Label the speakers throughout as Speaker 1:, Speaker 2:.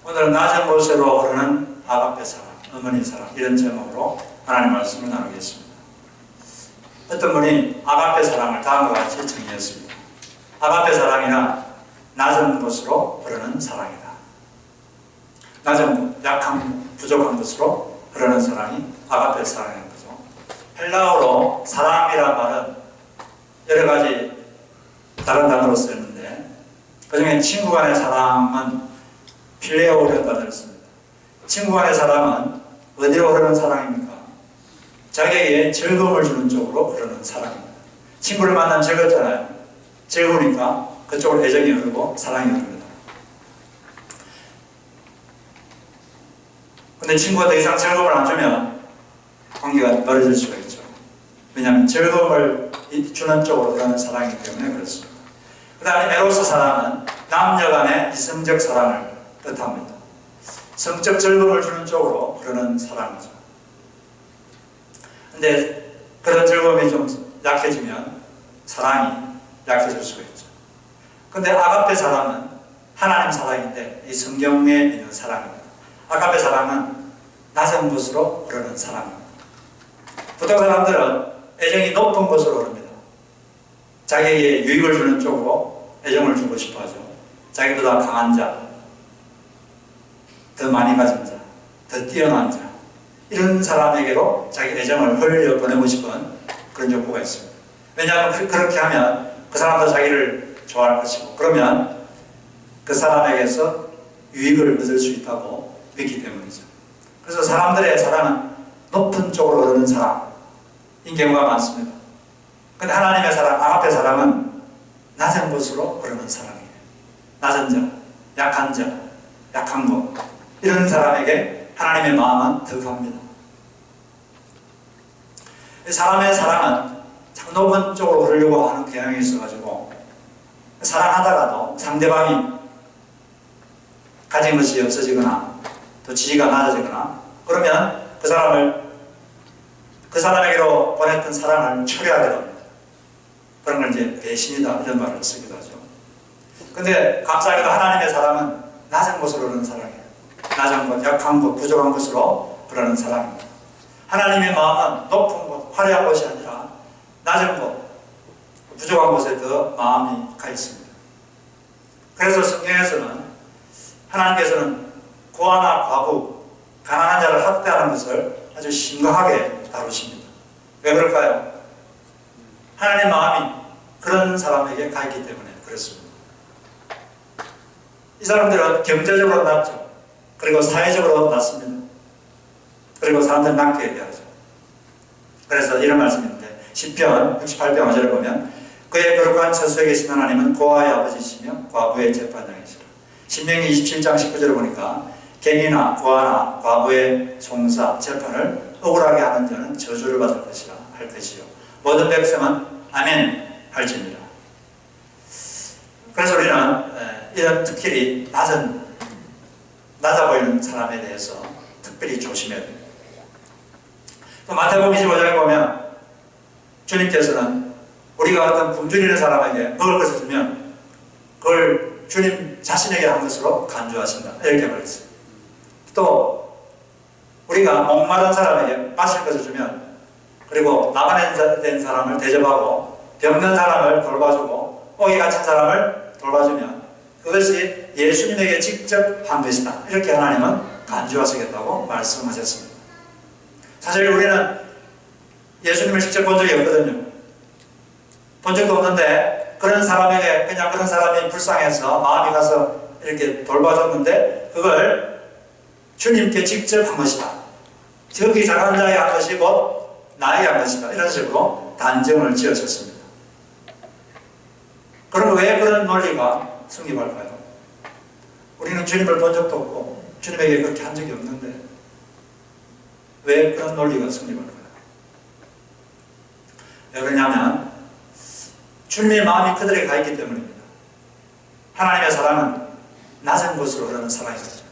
Speaker 1: 오늘은 낮은 곳으로 흐르는 아가페 사랑, 어머니 사랑, 이런 제목으로 하나님 말씀을 나누겠습니다. 어떤 분이 아가페 사랑을 다음과 같이 정의했습니다. 아가페 사랑이란 낮은 곳으로 흐르는 사랑이다. 낮은, 약한, 부족한 곳으로 흐르는 사랑이 아가페 사랑인 거죠. 헬라어로 사랑이란 말은 여러 가지 다른 단어로 쓰였는데, 그 중에 친구 간의 사랑은 필레오라는 단어를 씁니다. 친구 간의 사랑은 어디로 흐르는 사랑입니까? 자기에게 즐거움을 주는 쪽으로 흐르는 사랑입니다. 친구를 만나면 즐겁잖아요. 즐거우니까 그쪽으로 애정이 흐르고 사랑이 흐릅니다. 근데 친구가 더 이상 즐거움을 안 주면 관계가 멀어질 수가 있죠. 왜냐하면 즐거움을 주는 쪽으로 흐르는 사랑이기 때문에 그렇습니다. 그 다음에 에로스 사랑은 남녀 간의 이성적 사랑을 뜻합니다. 성적 즐거움을 주는 쪽으로 흐르는 사랑이죠. 근데 그런 즐거움이 좀 약해지면 사랑이 약해질 수가 있죠. 근데 아가페 사랑은 하나님 사랑인데 이 성경에 있는 사랑입니다. 아가페 사랑은 낮은 곳으로 흐르는 사랑입니다. 보통 사람들은 애정이 높은 곳으로 흐릅니다. 자기에게 유익을 주는 쪽으로 애정을 주고 싶어 하죠. 자기보다 강한 자, 더 많이 가진 자, 더 뛰어난 자, 이런 사람에게로 자기 애정을 흘려보내고 싶은 그런 욕구가 있습니다. 왜냐하면 그렇게 하면 그 사람도 자기를 좋아할 것이고, 그러면 그 사람에게서 유익을 얻을 수 있다고 믿기 때문이죠. 그래서 사람들의 사랑은 높은 쪽으로 흐르는 사랑인 경우가 많습니다. 근데 하나님의 사랑, 아가페 사랑은 낮은 곳으로 흐르는 사랑이에요. 낮은 자, 약한 자, 약한 것, 이런 사람에게 하나님의 마음은 더 갑니다. 사람의 사랑은 참 높은 쪽으로 흐르려고 하는 경향이 있어가지고 사랑하다가도 상대방이 가진 것이 없어지거나 또 지위가 낮아지거나 그러면 그 사람에게로 보냈던 사랑을 초래하게 됩니다. 그런 걸 이제 배신이다 이런 말을 쓰기도 하죠. 근데 감사하게도 하나님의 사랑은 낮은 곳으로 흐르는 사랑이에요. 낮은 곳, 약한 곳, 부족한 곳으로 흐르는 사랑입니다. 하나님의 마음은 높은 곳, 화려한 곳이 아니라 낮은 곳, 부족한 곳에 더 마음이 가 있습니다. 그래서 성경에서는 하나님께서는 고아나 과부, 가난한 자를 학대하는 것을 아주 심각하게 다루십니다. 왜 그럴까요? 하나님의 마음이 그런 사람에게 가 있기 때문에 그렇습니다. 이 사람들은 경제적으로 낮죠. 그리고 사회적으로 낮습니다. 그리고 사람들은 낮게 얘기하죠. 그래서 이런 말씀이 있는데 시편 68편 5절을 보면 그의 거룩한 처소에 계신 하나님은 고아의 아버지시며 과부의 재판장이시라. 신명기 27장 19절을 보니까 갱이나 고아나 과부의 송사, 재판을 억울하게 하는 자는 저주를 받을 것이라 할 것이요 모든 백성은 아멘 할지니라. 그래서 우리는 이런 특히 낮아 보이는 사람에 대해서 특별히 조심해야 됩니다. 또 마태복음 25장에 보면 주님께서는 우리가 어떤 굶주리는 있는 사람에게 먹을 것을 주면 그걸 주님 자신에게 한 것으로 간주하신다 이렇게 말했어요. 또 우리가 목마른 사람에게 마실 것을 주면 그리고 나가는 사람을 대접하고 병든 사람을 돌봐주고 옥에 갇힌 사람을 돌봐주면 그것이 예수님에게 직접 한 것이다. 이렇게 하나님은 간주하시겠다고 말씀하셨습니다. 사실 우리는 예수님을 직접 본 적이 없거든요. 본 적도 없는데 그런 사람에게 그냥 그런 사람이 불쌍해서 마음이 가서 이렇게 돌봐줬는데 그걸 주님께 직접 한 것이다. 저기 작은 자에게 한 것이고 나에게 한 것이다. 이런 식으로 단정을 지으셨습니다. 그럼 왜 그런 논리가 성립할까요? 우리는 주님을 본 적도 없고 주님에게 그렇게 한 적이 없는데 왜 그런 논리가 성립할까요? 왜 그러냐면 주님의 마음이 그들에게 가 있기 때문입니다. 하나님의 사랑은 낮은 곳으로 흐르는 사랑입니다.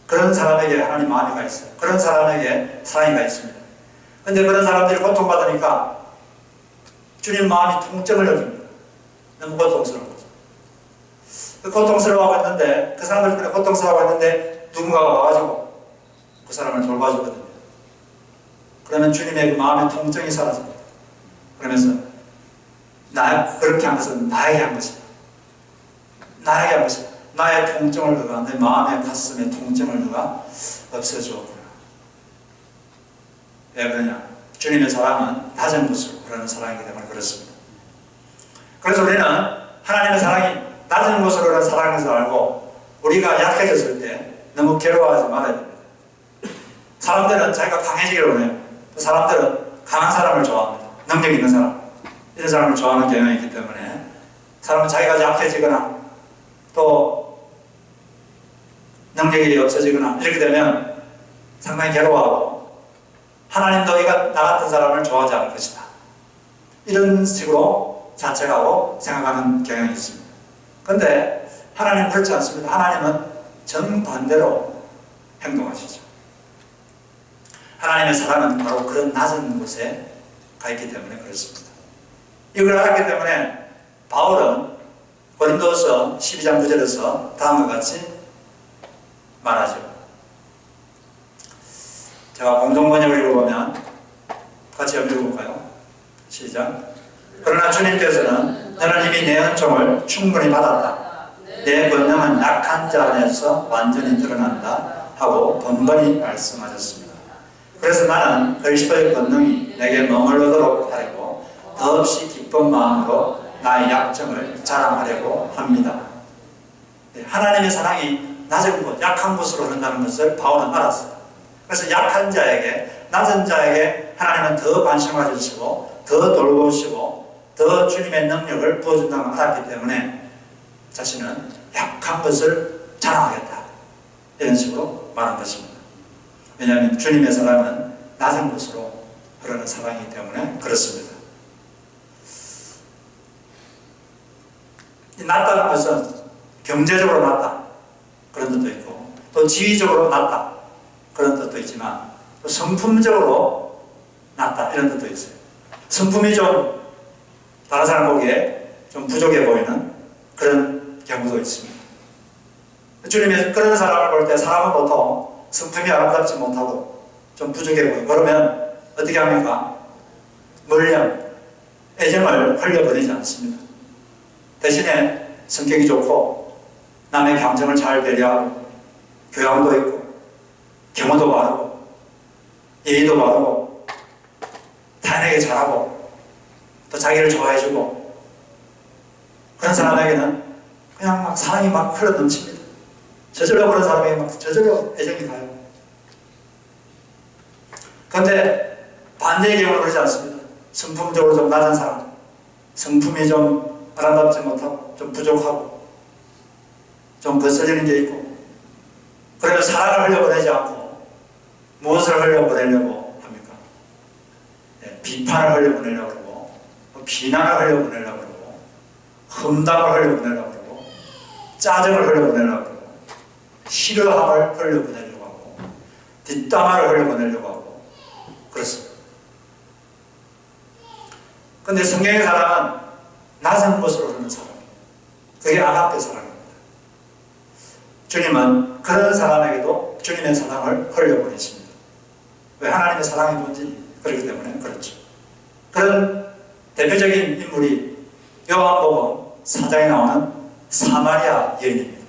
Speaker 1: 그런 사람에게 하나님 마음이 가 있어요. 그런 사람에게 사랑이 가 있습니다. 그런데 그런 사람들이 고통받으니까 주님 마음이 통증을 느낍니다. 너무 고통스러운 거죠. 고통스러워하고 있는데 그 사람들 때문에 고통스러워하고 있는데 누군가가 와가지고 그 사람을 돌봐주거든요. 그러면 주님의 그 마음의 통증이 사라집니다. 그러면서 그렇게 한 것은 나에게 한 것이다. 나에게 한 것이다. 나의 통증을 너가, 내 마음의 가슴의 통증을 너가 없애주었구나. 왜 그러냐? 주님의 사랑은 낮은 곳으로 흐르는 사랑이기 때문에 그렇습니다. 그래서 우리는 하나님의 사랑이 낮은 곳으로 흐르는 사랑인 것을 알고 우리가 약해졌을 때 너무 괴로워하지 말아야 됩니다. 사람들은 자기가 강해지기를 원해요. 사람들은 강한 사람을 좋아합니다. 능력 있는 사람, 이런 사람을 좋아하는 경향이 있기 때문에 사람은 자기가 약해지거나 또 능력이 없어지거나 이렇게 되면 상당히 괴로워하고 하나님도 나 같은 사람을 좋아하지 않을 것이다. 이런 식으로 자책하고 생각하는 경향이 있습니다. 그런데 하나님은 그렇지 않습니다. 하나님은 정반대로 행동하시죠. 하나님의 사랑은 바로 그런 낮은 곳에 가 있기 때문에 그렇습니다. 이걸 알았기 때문에 바울은 고린도서 12장 9절에서 다음과 같이 말하죠. 제가 공동번역을 읽어보면 같이 한번 읽어볼까요? 시작. 그러나 주님께서는 너는 이미 내 은총을 충분히 받았다. 내 권능은 약한 자 안에서 완전히 드러난다 하고 번번이 말씀하셨습니다. 그래서 나는 그리스도의 권능이 내게 머물러도록 하려고 더없이 기쁜 마음으로 나의 약점을 자랑하려고 합니다. 하나님의 사랑이 낮은 곳, 약한 곳으로 흐른다는 것을 바울은 알았어요. 그래서 약한 자에게, 낮은 자에게 하나님은 더 관심을 가지시고 더 돌보시고 더 주님의 능력을 부어준다는 걸 알았기 때문에 자신은 약한 것을 자랑하겠다, 이런 식으로 말한 것입니다. 왜냐하면 주님의 사랑은 낮은 곳으로 흐르는 사랑이기 때문에 그렇습니다. 이 낮다는 것은 경제적으로 낮다, 그런 뜻도 있고 또 지위적으로 낮다, 그런 뜻도 있지만 또 성품적으로 낮다, 이런 뜻도 있어요. 성품이 좀 다른 사람 보기에 좀 부족해 보이는 그런 경우도 있습니다. 주님이 그런 사람을 볼 때 사람은 보통 성품이 아름답지 못하고 좀 부족해 보이고 그러면 어떻게 합니까? 물량, 애정을 흘려보내지 않습니다. 대신에 성격이 좋고 남의 감정을 잘 배려하고 교양도 있고 경호도 바르고 예의도 바르고 타인에게 잘하고 또 자기를 좋아해주고 그런 사람에게는 그냥 막 사랑이 막 흘러넘칩니다. 저절로 그런 사람에게 막 저절로 애정이 가요. 그런데 반대의 경우는 그러지 않습니다. 성품적으로 좀 낮은 사람, 성품이 좀 아름답지 못하고 좀 부족하고 좀 거슬리는 게 있고 그러면 사랑을 흘려보내지 않고 무엇을 흘려보내려고 합니까? 비판을 흘려보내려고 그러고 비난을 흘려보내려고 그러고 험담을 흘려보내려고 그러고 짜증을 흘려보내려고 그러고 싫어함을 흘려보내려고 하고 뒷담화를 흘려보내려고 하고 그렇습니다. 그런데 성경의 사랑은 낮은 곳으로 흐르는 사랑이에요. 그게 아가페 사랑입니다. 주님은 그런 사람에게도 주님의 사랑을 흘려보내십니다. 왜? 하나님의 사랑이 뭔지 그렇기 때문에 그렇죠. 그런 대표적인 인물이 요한복음 4장에 나오는 사마리아 여인입니다.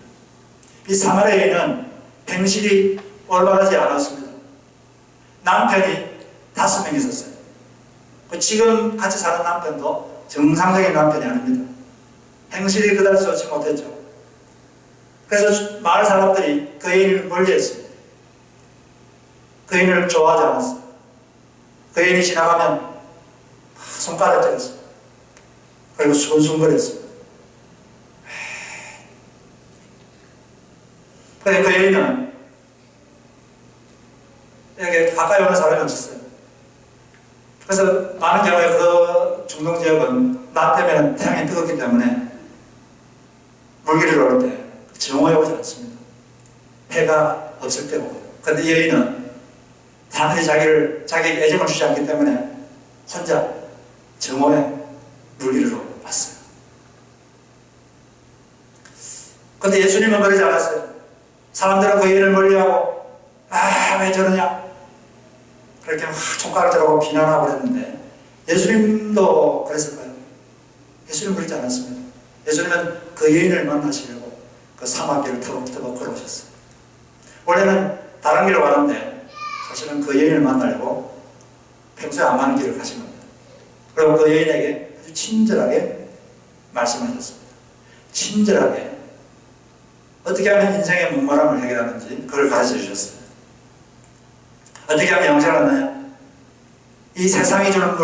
Speaker 1: 이 사마리아 여인은 행실이 올바르지 않았습니다. 남편이 5명 있었어요. 지금 같이 사는 남편도 정상적인 남편이 아닙니다. 행실이 그다지 좋지 못했죠. 그래서 많은 사람들이 그 여인을 멀리했습니다. 그 여인을 좋아하지 않았어요. 그 여인이 지나가면 손가락질했어요. 그리고 순순거렸어요. 그런데 그 여인은 여기 가까이 오는 사람이 없었어요. 그래서 많은 경우에 그 중동 지역은 낮 되면 태양이 뜨겁기 때문에 물길을 오를 때 정오에 오지 않습니다. 해가 없을 때 오고요. 그런데 이 여인은 사람들이 자기에게 애정을 주지 않기 때문에 혼자 정오에 물길로 왔어요. 그런데 예수님은 그러지 않았어요. 사람들은 그 여인을 멀리하고 왜 저러냐 그렇게 막 촉각질하고 비난하고 그랬는데 예수님도 그랬을까요? 예수님은 그러지 않았습니다. 예수님은 그 여인을 만나시려고 그 사막길을 터벅터벅 걸어오셨어요. 원래는 다른 길로 가는데 사실은 그 여인을 만나려고 평소에 안 가는 길을 가신 겁니다. 그리고 그 여인에게 아주 친절하게 말씀하셨습니다. 친절하게 어떻게 하면 인생의 목마름을 해결하는지 그걸 가르쳐 주셨어요. 어떻게 하면 영생을 얻느냐? 이 세상이 주는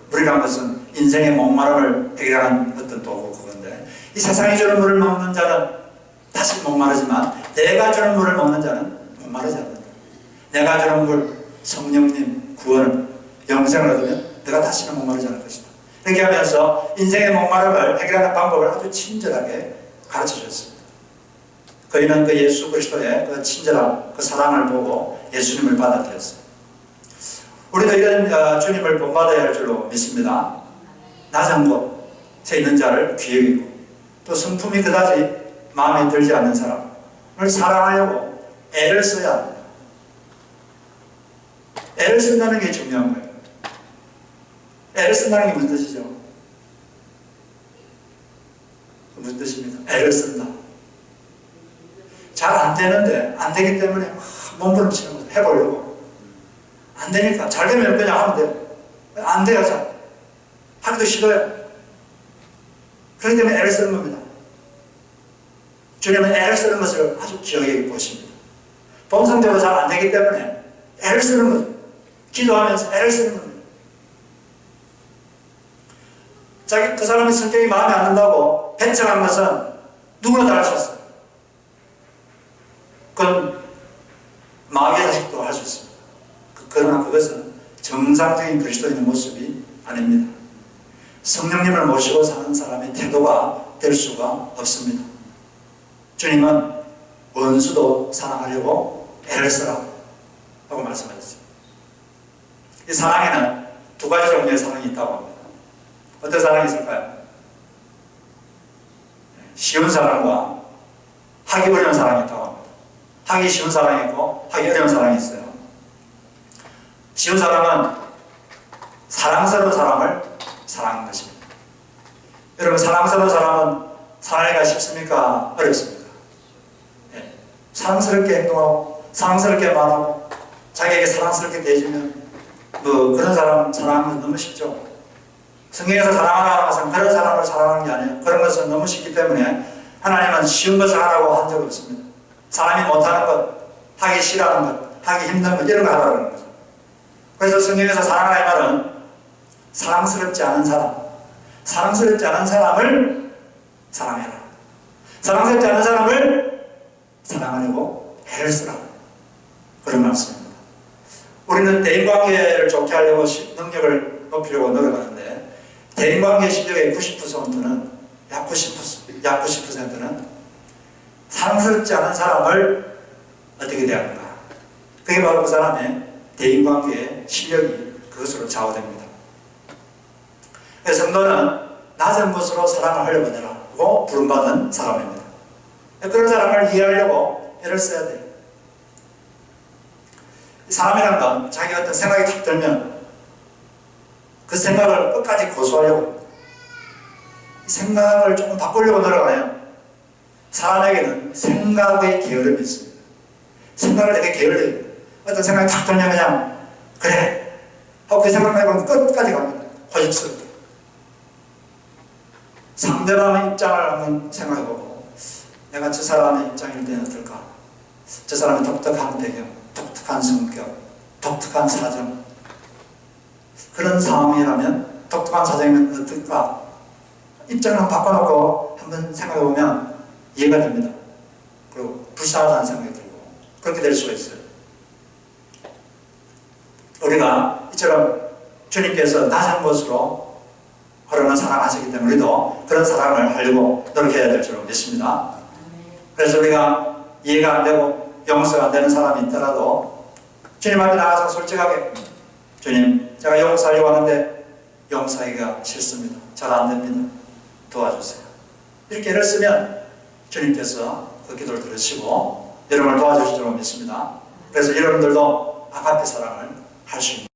Speaker 1: 물이란 것은 인생의 목마름을 해결하는 어떤 도구 그건데 이 세상이 주는 물을 먹는 자는 다시 목마르지만 내가 주는 물을 먹는 자는 목마르지 않는다. 내가 주는 물, 성령님 구원을 영생을 얻으면 내가 다시는 목마르지 않을 것이다. 이렇게 하면서 인생의 목마름을 해결하는 방법을 아주 친절하게 가르쳐 주셨습니다. 그이는 그 예수 그리스도의 그 친절한 그 사랑을 보고 예수님을 받아들였어요. 우리도 이런 주님을 본받아야 할 줄로 믿습니다. 낮은 곳에 있는 자를 귀히 여기고 또 성품이 그다지 마음에 들지 않는 사람을 사랑하려고 애를 써야 합니다. 애를 쓴다는 게 중요한 거예요. 애를 쓴다는 게 무슨 뜻이죠? 무슨 뜻입니까? 애를 쓴다. 잘 안 되는데 안 되기 때문에 몸부림치는 거죠. 해보려고. 안 되니까 잘 되면 그냥 하면 돼요. 안 돼요. 잘. 하기도 싫어요. 그렇기 때문에 애를 쓰는 겁니다. 주님은 애를 쓰는 것을 아주 기억해 보십니다. 본성대로 잘 안 되기 때문에 애를 쓰는 거죠. 기도하면서 애를 쓰는 겁니다. 그 사람의 성격이 마음에 안 든다고 배척한 것은 누구나 다 할 수 있어요. 그건 마귀의 자식도 할 수 있습니다. 그러나 그것은 정상적인 그리스도인의 모습이 아닙니다. 성령님을 모시고 사는 사람의 태도가 될 수가 없습니다. 주님은 원수도 사랑하려고 애를 쓰라 라고 말씀하셨어요. 이 사랑에는 두 가지 종류의 사랑이 있다고 합니다. 어떤 사랑이 있을까요? 쉬운 사랑과 하기 어려운 사랑이 있다고 합니다. 하기 쉬운 사랑이 있고 하기 어려운 사랑이 있어요. 쉬운 사랑은 사랑스러운 사람을 사랑하는 것입니다. 여러분, 사랑스러운 사람은 사랑하기가 쉽습니까? 어렵습니까? 네. 사랑스럽게 행동하고 사랑스럽게 말하고 자기에게 사랑스럽게 대해주면 그런 사람 사랑하는 건 너무 쉽죠. 성경에서 사랑하라는 것은 그런 사람을 사랑하는 게 아니에요. 그런 것은 너무 쉽기 때문에 하나님은 쉬운 것을 하라고 한 적이 없습니다. 사람이 못하는 것, 하기 싫어하는 것, 하기 힘든 것 이런 거 하라고 하는 거죠. 그래서 성경에서 사랑하라는 말은 사랑스럽지 않은 사람, 사랑스럽지 않은 사람을 사랑해라. 사랑스럽지 않은 사람을 사랑하려고 애를 쓰라. 그런 말씀입니다. 우리는 대인관계를 좋게 하려고 능력을 높이려고 노력하는데 대인관계 실력의 90%는 약 90%는 사랑스럽지 않은 사람을 어떻게 대하는가. 그게 바로 그 사람의 대인관계의 실력이 그것으로 좌우됩니다. 그래서 성도는 낮은 것으로 사랑을 하려고 하라고 부름받은 사람입니다. 그런 사람을 이해하려고 애를 써야 돼요. 사람이란 건 자기가 어떤 생각이 탁 들면 그 생각을 끝까지 고수하려고 합니다. 생각을 조금 바꾸려고 노력하네요. 사람에게는 생각의 게으름이 있습니다. 생각을 되게 게을러요. 어떤 생각이 탁 들면 그냥 그래 하고 그 생각만 해보면 끝까지 갑니다. 고집스럽게. 상대방의 입장을 한번 생각해보고 내가 저 사람의 입장일 때는 어떨까? 저 사람의 독특한 배경, 독특한 성격, 독특한 사정, 그런 상황이라면 독특한 사정이면 어떨까? 입장을 한번 바꿔놓고 한번 생각해보면 이해가 됩니다. 그리고 불쌍하다는 생각이 들고 그렇게 될 수가 있어요. 우리가 이처럼 주님께서 낮은 곳으로 흐르는 사랑하시기 때문에 우리도 그런 사랑을 하려고 노력해야 될 줄 믿습니다. 그래서 우리가 이해가 안 되고 용서가 안 되는 사람이 있더라도 주님한테 나가서 솔직하게 주님, 제가 용서하려고 하는데 용서하기가 싫습니다. 잘 안 됩니다. 도와주세요. 이렇게 애를 쓰면 주님께서 그 기도를 들으시고 여러분을 도와주실 줄 믿습니다. 그래서 여러분들도 아가페 사랑을 할 수 있는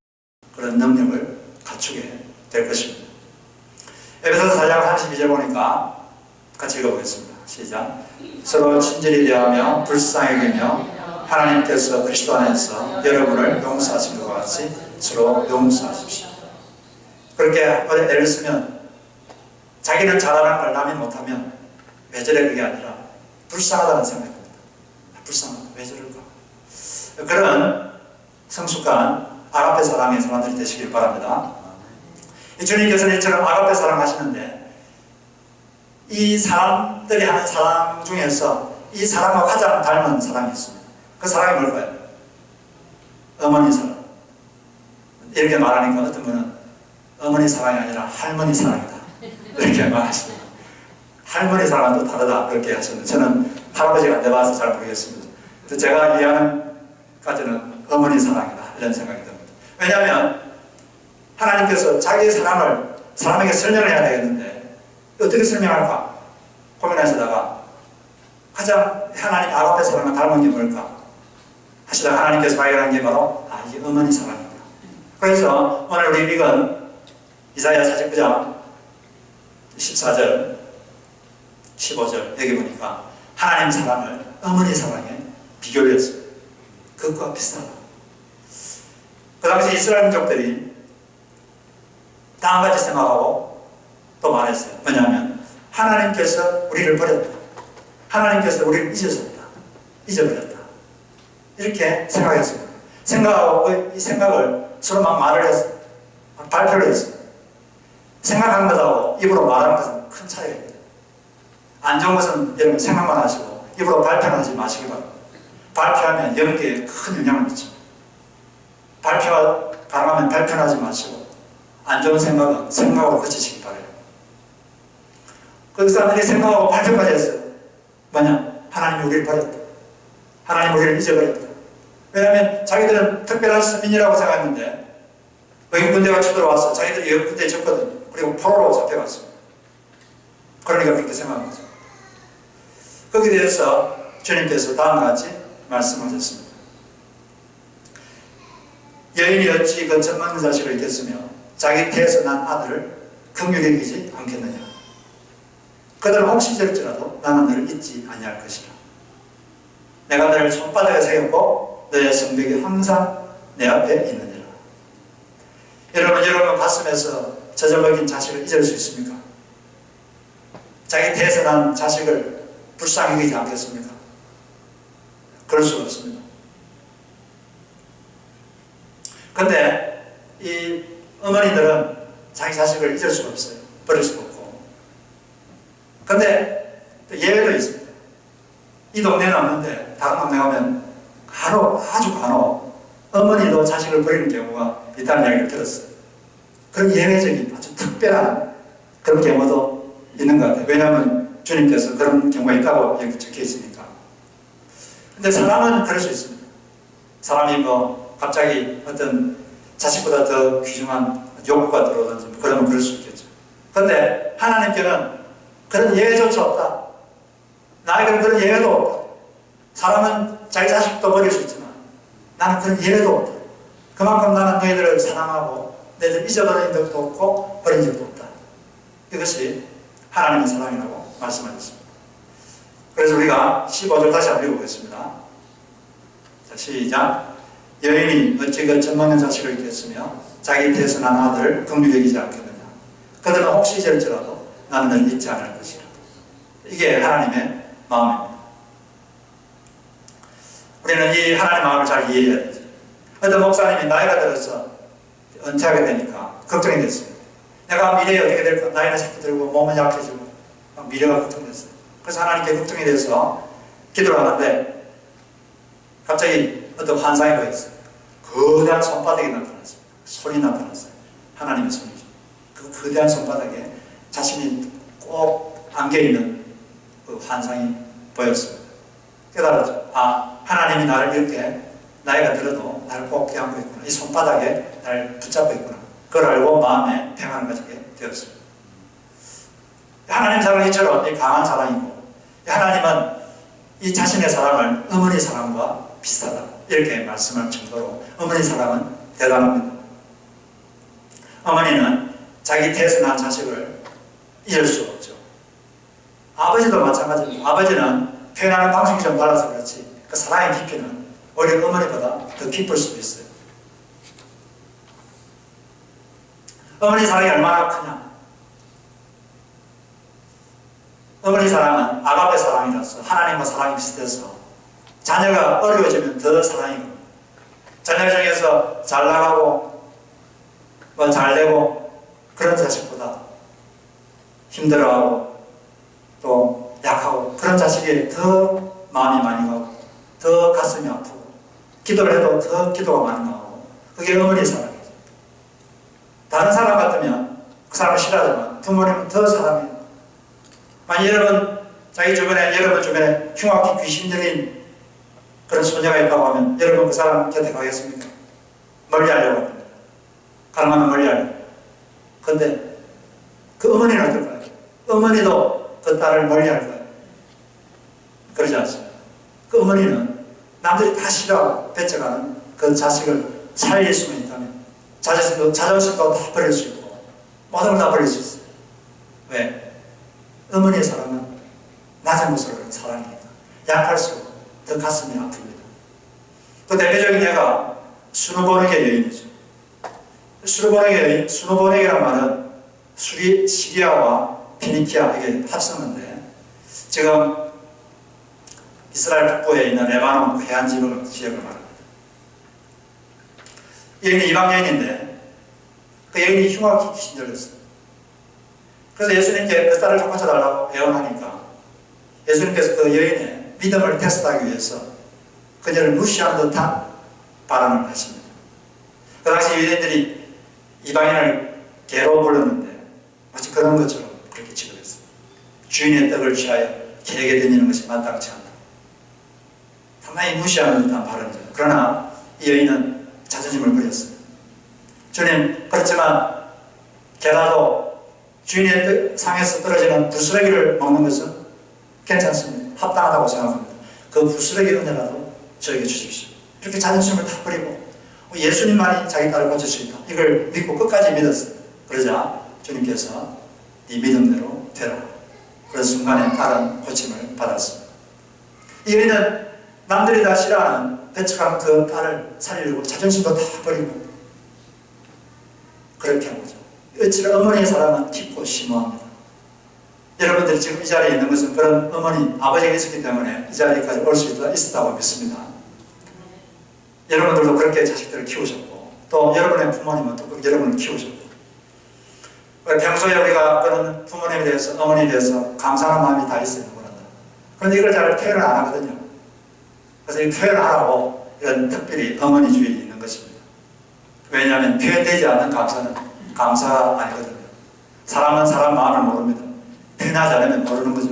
Speaker 1: 그런 능력을 갖추게 될 것입니다. 에베소서 4장 32절 보니까 같이 읽어보겠습니다. 시작. 서로 친절히 대하며 불쌍히 여기며 하나님께서 그리스도 안에서 여러분을 용서하신 것과 같이 서로 용서하십시오. 그렇게 애를 쓰면 자기는 잘하는 걸 남이 못하면 왜 저래 그게 아니라 불쌍하다는 생각입니다. 불쌍하다. 왜 저럴까? 그런 성숙한 아가페 사랑의 사람들이 되시길 바랍니다. 주님께서는 이처럼 아가페 사랑하시는데 이 사람들이 하는 사랑 중에서 이 사랑과 가장 닮은 사랑이 있습니다. 그 사랑이 뭘까요? 어머니 사랑. 이렇게 말하니까 어떤 분은 어머니 사랑이 아니라 할머니 사랑이다 이렇게 말하십니다. 할머니 사랑은 또 다르다 그렇게 하셨는데 저는 할아버지가 안 돼봐서 잘 모르겠습니다. 제가 이해하는 까지는 어머니 사랑이다 이런 생각이 듭니다. 왜냐하면 하나님께서 자기의 사랑을 사람에게 설명을 해야 되겠는데 어떻게 설명할까 고민하시다가 가장 하나님 아가페 사랑과 닮은 게 뭘까 하시다가 하나님께서 발견한 게 바로 이게 어머니 사랑입니다. 그래서 오늘 우리 읽은 이사야 49장 14절 15절 여기 보니까 하나님 사랑을 어머니 사랑에 비교를 했어요. 그것과 비슷하다. 그 당시 이스라엘 민족들이 다 한 가지 생각하고 또 말했어요. 뭐냐면 하나님께서 우리를 버렸다. 하나님께서 우리를 잊어버렸다. 이렇게 생각했습니다. 생각하고 이 생각을 서로 막 말을 했어요. 발표를 했어요. 생각하는 것하고 입으로 말하는 것은 큰 차이가 있습니다. 안 좋은 것은 여러분 생각만 하시고 입으로 발표는 하지 마시기 바랍니다. 발표하면 연기에 큰 영향을 미칩니다. 발표가 가능하면 발표는 하지 마시고 안 좋은 생각은 생각으로 그치시기 바라요. 그 사람들이 생각하고 발표까지 했어요. 뭐냐? 하나님이 우리를 버렸다. 하나님이 우리를 잊어버렸다. 왜냐하면 자기들은 특별한 서민이라고 생각했는데 외국 군대가 쳐들어와서 자기들이 외국 군대에 졌거든요. 그리고 포로로 잡혀갔습니다. 그러니까 그렇게 생각한 거죠. 거기에 대해서 주님께서 다음과 같이 말씀하셨습니다. 여인이 어찌 그 젖먹는 자식을 잊겠으며 자기 태에서 난 아들을 긍휼히 여기지 않겠느냐. 그들은 혹시 저럴지라도 나는 너를 잊지 아니할 것이라. 내가 너를 손바닥에 새겼고 너의 성벽이 항상 내 앞에 있느니라. 여러분 가슴에서 젖어먹인 자식을 잊을 수 있습니까? 자기 태에서 난 자식을 불쌍히 여기지 않겠습니까? 그럴 수가 없습니다. 근데 이 어머니들은 자기 자식을 잊을 수가 없어요. 버릴 수가 없고. 근데 또 예외도 있습니다. 이 동네는 없는데 다른 동네 가면 아주 간혹 어머니도 자식을 버리는 경우가 있다는 이야기를 들었어요. 그런 예외적인 아주 특별한 그런 경우도 있는 것 같아요. 왜냐하면 주님께서 그런 경우가 있다고 여기 적혀 있으니까. 근데 사람은 그럴 수 있습니다. 사람이 뭐 갑자기 어떤 자식보다 더 귀중한 욕구가 들어오든지 그러면 그럴 수 있겠죠. 그런데 하나님께는 그런 예외조차 없다. 나에게는 그런 예외도 없다. 사람은 자기 자식도 버릴 수 있지만 나는 그런 예외도 없다. 그만큼 나는 너희들을 사랑하고 너희들 잊어버린 적도 없고 버린 적도 없다. 이것이 하나님의 사랑이라고 말씀하셨습니다. 그래서 우리가 15절 다시 한번 읽어보겠습니다. 자, 시작. 여인이 어찌 그 젖먹는 자식을 잊겠으며 자기 태에서 난 아들을 긍휼히 여기지 않겠느냐. 그들은 혹시 저럴지라도 나는 너를 잊지 않을 것이라. 이게 하나님의 마음입니다. 우리는 이 하나님의 마음을 잘 이해해야 되죠. 어떤 목사님이 나이가 들어서 은퇴하게 되니까 걱정이 됐습니다. 내가 미래에 어떻게 될까? 나이는 자꾸 들고 몸은 약해지고 미래가 걱정됐어요. 그래서 하나님께 걱정이 돼서 기도를 하는데 갑자기 어떤 환상이 보였어요. 거대한 손바닥이 나타났어요. 손이 나타났어요. 하나님의 손이죠. 그 거대한 손바닥에 자신이 꼭 안겨있는 그 환상이 보였습니다. 깨달았죠. 하나님이 나를 이렇게 나이가 들어도 나를 꼭 껴안고 있구나. 이 손바닥에 나를 붙잡고 있구나. 그걸 알고 마음에 평안을 가지게 되었습니다. 하나님 사랑이처럼 이 강한 사랑이고 하나님은 이 자신의 사랑을 어머니 사랑과 비슷하다 이렇게 말씀할 정도로 어머니 사랑은 대단합니다. 어머니는 자기 태어난 자식을 잊을 수 없죠. 아버지도 마찬가지입니다. 아버지는 표현하는 방식이 좀 달라서 그렇지 그 사랑의 깊이는 오히려 어머니보다 더 깊을 수도 있어요. 어머니 사랑이 얼마나 크냐? 어머니 사랑은 아가페 사랑이라서 하나님과 사랑이 비슷해서 자녀가 어려워지면 더 사랑이 큽니다. 자녀 중에서 잘 나가고 뭐 잘 되고 그런 자식보다 힘들어하고 또 약하고 그런 자식이 더 마음이 많이 가고 더 가슴이 아프고 기도를 해도 더 기도가 많이 나오고 그게 어머니 사랑이죠. 다른 사람 같으면 그 사람을 싫어하지만 부모님은 더 사랑해요. 만약 여러분 주변에 흉악히 귀신 들린 그런 소녀가 있다고 하면 여러분 그 사람 곁에 가겠습니까? 멀리 하려고 합니다. 가능하면 멀리 하려고. 그런데 그 어머니는 어떨까요? 어머니도 그 딸을 멀리 할까요? 그러지 않습니다. 그 어머니는 남들이 다 싫어하고 배척하는 그 자식을 살릴 수만 있다면 자존심도 다 버릴 수 있고 모든 걸 다 버릴 수 있어요. 왜? 어머니의 사랑은 낮은 모습을 사랑입니다. 약할수록 더 가슴이 아픕니다. 또 대표적인 예가 수누보네게 여인이죠. 수누보네게란 말은 시리아와 피니키아 이게 합성어인데 지금 이스라엘 북부에 있는 레바논 해안 지역을 말합니다. 여인이 이방 여인인데 그 여인이 흉악히 귀신 들렸어요. 그래서 예수님께 그 딸을 좀 고쳐달라고 애원하니까 예수님께서 그 여인의 믿음을 테스트하기 위해서 그녀를 무시한 듯한 발언을 하십니다. 그 당시 유대인들이 이방인을 개로 불렀는데 마치 그런 것처럼 그렇게 취급했어요. 주인의 떡을 취하여 개에게 던지는 것이 마땅치 않다. 상당히 무시하는 듯한 발언이죠. 그러나 이 여인은 자존심을 버렸어요. 주님, 그렇지만 개라도 주인의 상에서 떨어지는 부스러기를 먹는 것은 괜찮습니다. 합당하다고 생각합니다. 그 부스러기 은혜라도 저에게 주십시오. 이렇게 자존심을 다 버리고 예수님만이 자기 딸을 고칠 수 있다. 이걸 믿고 끝까지 믿었어요. 그러자 주님께서 네 믿음대로 되라. 그런 순간에 딸은 고침을 받았습니다. 이 여인은 남들이 다 싫어하는 배척한 그 딸을 살리려고 자존심도 다 버리고 그렇게 한 거죠. 어찌나 어머니의 사랑은 깊고 심오합니다. 여러분들이 지금 이 자리에 있는 것은 그런 어머니, 아버지가 있었기 때문에 이 자리까지 올 수 있었다고 믿습니다. 여러분들도 그렇게 자식들을 키우셨고 또 여러분의 부모님은 또 여러분을 키우셨고 평소에 우리가 그런 부모님에 대해서 어머니에 대해서 감사하는 마음이 다 있어요. 그런데 이걸 잘 표현을 안 하거든요. 그래서 이 표현하라고 이런 특별히 어머니주의에 있는 것입니다. 왜냐하면 표현되지 않는 감사는 감사가 아니거든요. 사람은 사람 마음을 모릅니다. 표현하지 않으면 모르는 거죠.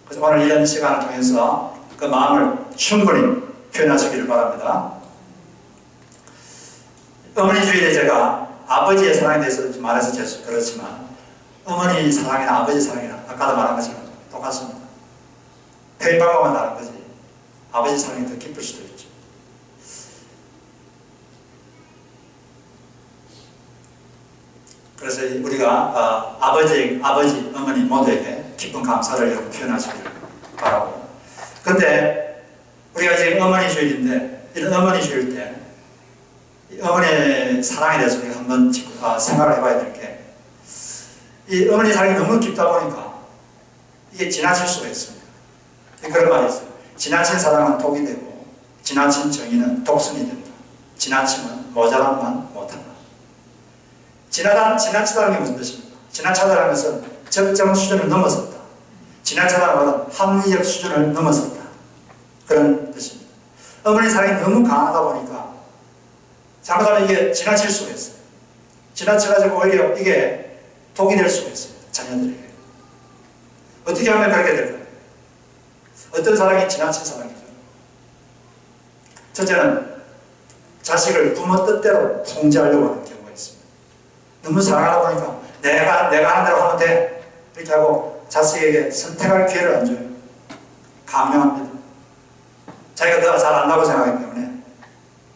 Speaker 1: 그래서 오늘 이런 시간을 통해서 그 마음을 충분히 표현하시기를 바랍니다. 어머니주의에 제가 아버지의 사랑에 대해서 말해서 그렇지만 어머니 사랑이나 아버지 사랑이나 아까도 말한 것처럼 똑같습니다. 표현 방법만 다른 거지 아버지 사랑이 더 깊을 수도 있죠. 그래서 우리가 아버지, 어머니 모두에게 깊은 감사를 이렇게 표현하시기를 바라고. 그런데 우리가 지금 어머니주일인데 이런 어머니주일 때 어머니의 사랑에 대해서 우리가 한번 생각을 해봐야 될 게 이 어머니 사랑이 너무 깊다 보니까 이게 지나칠 수가 있습니다. 그런 말이 있어요. 지나친 사랑은 독이 되고 지나친 정의는 독순이 된다. 지나치면 모자란만 못한다. 지나치다는 게 무슨 뜻입니까? 지나치다는 것은 적정 수준을 넘어섰다. 지나치다는 것은 합리적 수준을 넘어섰다. 그런 뜻입니다. 어머니 사랑이 너무 강하다 보니까 잘못하면 이게 지나칠 수가 있어요. 지나쳐가지고 오히려 이게 독이 될 수가 있습니다. 자녀들에게. 어떻게 하면 그렇게 될까요? 어떤 사랑이 지나친 사랑이죠? 첫째는 자식을 부모 뜻대로 통제하려고 하는 경우가 있습니다. 너무 사랑하다 보니까 내가 하는 대로 하면 돼. 이렇게 하고 자식에게 선택할 기회를 안 줘요. 강요합니다. 자기가 더 잘 안다고 생각하기 때문에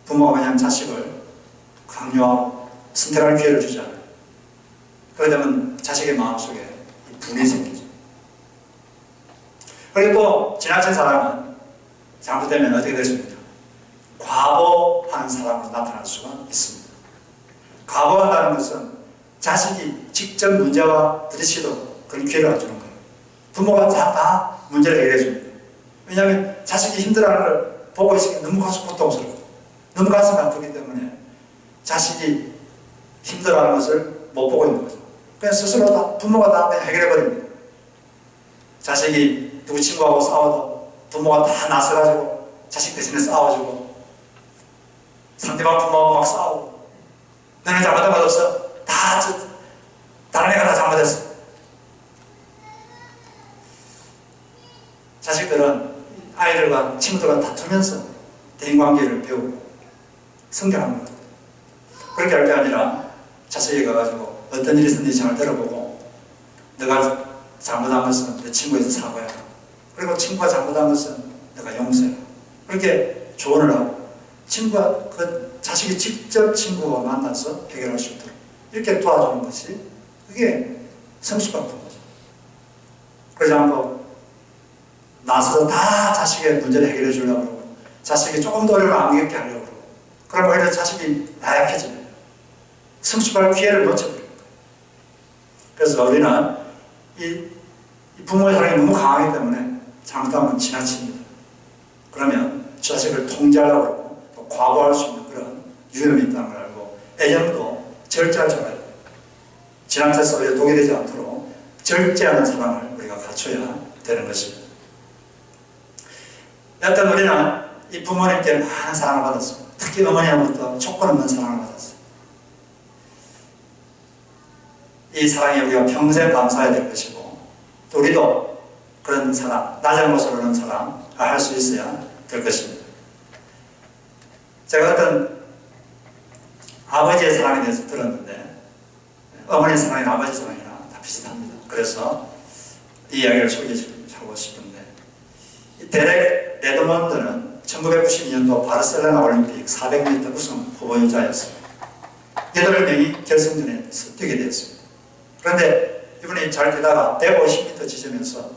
Speaker 1: 부모가 그냥 자식을 강요하고 선택할 기회를 주지 않아요. 그러게 되면 자식의 마음속에 분이 생기죠. 그리고 또 지나친 사람은 잘못되면 어떻게 되십니까? 과보하는 사람으로 나타날 수가 있습니다. 과보한다는 것은 자식이 직접 문제와 부딪히도록 그런 기회를 안 주는 거예요. 부모가 다 문제를 해결해 줍니다. 왜냐하면 자식이 힘들어하는 걸 보고 있으니까 너무 고통스럽고 너무 가슴이 아프기 때문에 자식이 힘들어하는 것을 못 보고 있는 거죠. 그냥 스스로 다 부모가 다 그냥 해결해 버립니다. 자식이 누구 친구하고 싸워도 부모가 다 나서가지고 자식 대신에 싸워주고 상대방 부모하고 막 싸우고 너는 잘못한 것 없어. 다른 애가 다 잘못했어. 자식들은 아이들과 친구들과 다투면서 대인관계를 배우고 성장하는 거예요. 그렇게 할 게 아니라 자식이 가가지고 어떤 일이 있었는지 잘 들어보고 너가 잘못한 것은 내 친구에서 사과해라. 그리고 친구가 잘못한 것은 내가 용서해라. 그렇게 조언을 하고 친구가 그 자식이 직접 친구와 만나서 해결할 수 있도록 이렇게 도와주는 것이 그게 성숙 같은 거죠. 그러지 않고 나서서 다 자식의 문제를 해결해 주려고 그러고 자식이 조금 더 어려우면 안 겪게 하려고 그러고 그럼 오히려 자식이 나약해집니다. 성숙할 기회를 놓쳐버립니다. 그래서 우리는 이 부모의 사랑이 너무 강하기 때문에 잘못하면 지나칩니다. 그러면 자식을 통제하려고 하고 또 과보할 수 있는 그런 위험이 있다는 걸 알고 애정도 절제할 줄 알아요. 지나쳐서 오히려 독이 되지 않도록 절제하는 사랑을 우리가 갖춰야 되는 것입니다. 여튼 우리는 이 부모님께 많은 사랑을 받았습니다. 특히 어머니로부터 조건 없는 사랑을 받았어요. 이 사랑에 우리가 평생 감사해야 될 것이고 또 우리도 그런 사랑, 나 잘못을 하는 사랑을 할 수 있어야 될 것입니다. 제가 어떤 아버지의 사랑에 대해서 들었는데 어머니의 사랑이나 아버지 사랑이나 다 비슷합니다. 그래서 이 이야기를 소개하고 싶은데 데렉 레드먼드는 1992년도 바르셀로나 올림픽 400m 우승 후보자였습니다. 8명이 결승전에서 뛰게 되었습니다. 그런데 이분이 잘 뛰다가 150m 지점에서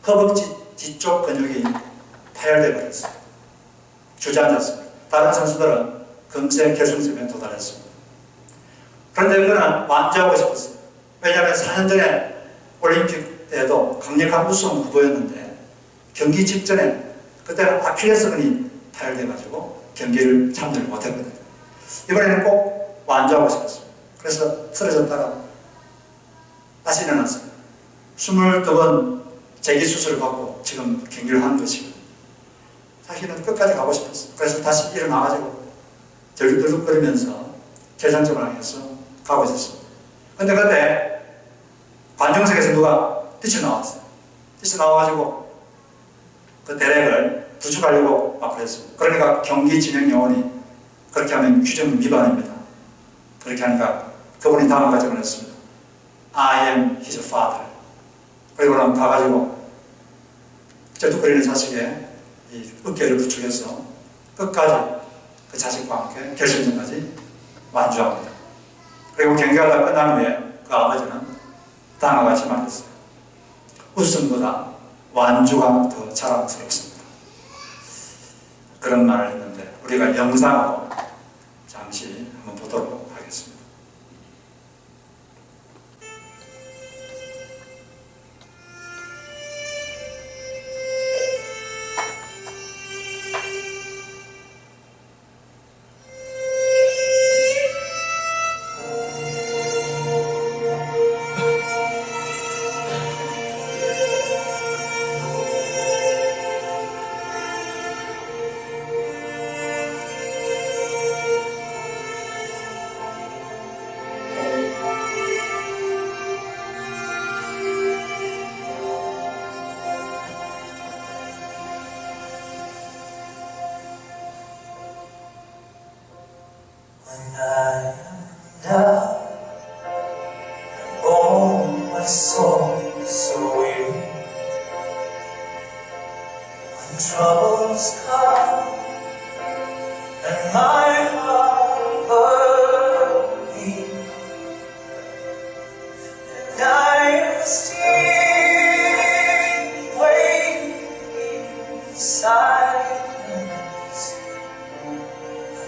Speaker 1: 허벅지 뒤쪽 근육이 파열되어 버렸어요. 주저앉았습니다. 다른 선수들은 금세 결승점에 도달했습니다. 그런데 그는 완주하고 싶었어요. 왜냐하면 4년 전에 올림픽 때도 강력한 우승 후보였는데 경기 직전에 그때는 아킬레스건이 파열돼가지고 경기를 참여를 못했거든요. 이번에는 꼭 완주하고 싶었어요. 그래서 쓰러졌다가 다시 일어났어요. 22번 재기수술을 받고 지금 경기를 하는 것이고 자기는 끝까지 가고 싶었어요. 그래서 다시 일어나가지고 덜덜거리면서 결승점을 향해서 가고 있었습니다. 근데 그때 관중석에서 누가 뛰쳐나왔어요. 뛰쳐나와가지고 그 대렉을 부축하려고 막 그랬습니다. 그러니까 경기 진행 요원이 그렇게 하면 규정 위반입니다. 그렇게 하니까 그분이 다음 과정을 했습니다. I am his father. 그리고는 가가지고 쩔뚝거리는 자식의 이 어깨를 부축해서 끝까지 그 자식과 함께 결승전까지 완주합니다. 그리고 경기가 다 끝난 후에 그 아버지는 다음과 같이 말했어요. 우승보다 완주가 더 자랑스럽습니다. 그런 말을 했는데 우리가 영상으로 잠시 한번 보도록 하겠습니다.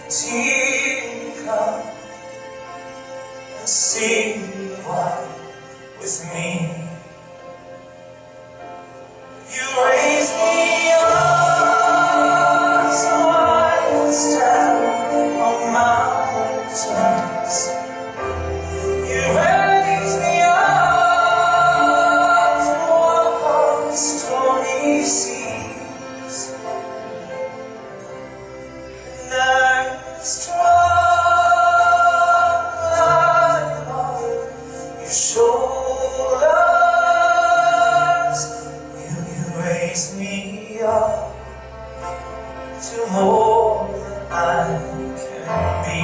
Speaker 2: Dear, come and see why with me. You raise me up so I can stand on mountains. You raise me up to walk on stormy seas. And I'm strong on your shoulders. Will you raise me up to more than I can be?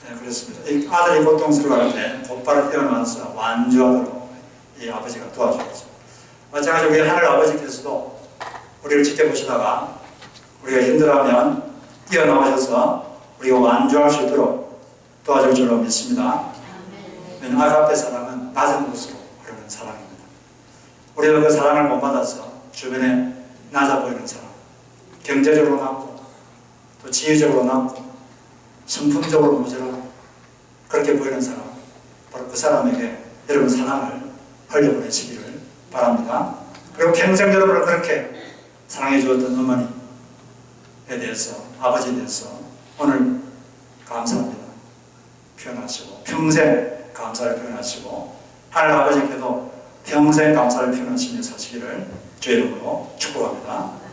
Speaker 1: 네, 그렇습니다. 이 아들이 고통스러워할 때 곧바로 뛰어나와서 완주하도록 이 아버지가 도와주겠죠. 마찬가지로 우리 하늘 아버지께서도 우리를 지켜보시다가 우리가 힘들어하면 뛰어나오셔서 우리가 완주할 수 있도록 도와줄 줄로 믿습니다. 아가페 사랑은 낮은 곳으로 흐르는 사랑입니다. 우리가 그 사랑을 못 받아서 주변에 낮아 보이는 사람, 경제적으로 낮고 또 지위적으로 낮고 성품적으로 모자라고 그렇게 보이는 사람, 바로 그 사람에게 여러분 사랑을 흘려보내시기를 바랍니다. 그리고 평생 여러분을 그렇게 사랑해 주었던 어머니에 대해서, 아버지에 대해서 오늘 감사합니다 표현하시고, 평생 감사를 표현하시고, 하늘 아버지께도 평생 감사를 표현하시며 사시기를 주의 이름으로 축복합니다.